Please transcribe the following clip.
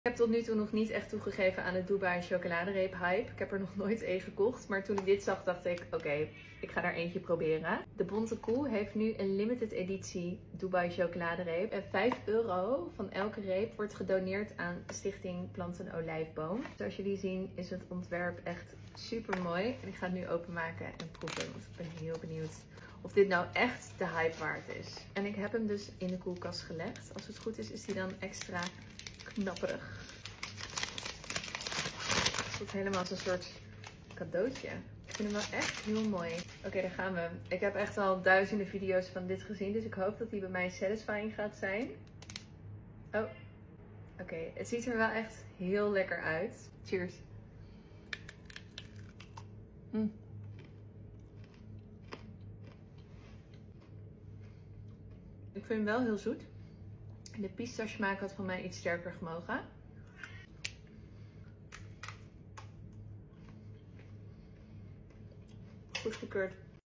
Ik heb tot nu toe nog niet echt toegegeven aan de Dubai chocoladereep hype. Ik heb er nog nooit één gekocht. Maar toen ik dit zag dacht ik, oké, ik ga er eentje proberen. De Bonte Koe heeft nu een limited editie Dubai chocoladereep. En €5 van elke reep wordt gedoneerd aan Stichting Plant een Olijfboom. Zoals jullie zien is het ontwerp echt super mooi. En ik ga het nu openmaken en proeven. Want ik ben heel benieuwd of dit nou echt de hype waard is. En ik heb hem dus in de koelkast gelegd. Als het goed is, is hij dan extra knapperig. Het voelt helemaal als een soort cadeautje. Ik vind hem wel echt heel mooi. Oké, daar gaan we. Ik heb echt al duizenden video's van dit gezien. Dus ik hoop dat die bij mij satisfying gaat zijn. Oh, oké. Het ziet er wel echt heel lekker uit. Cheers. Ik vind hem wel heel zoet. De pistache smaak had van mij iets sterker gemogen. Goedgekeurd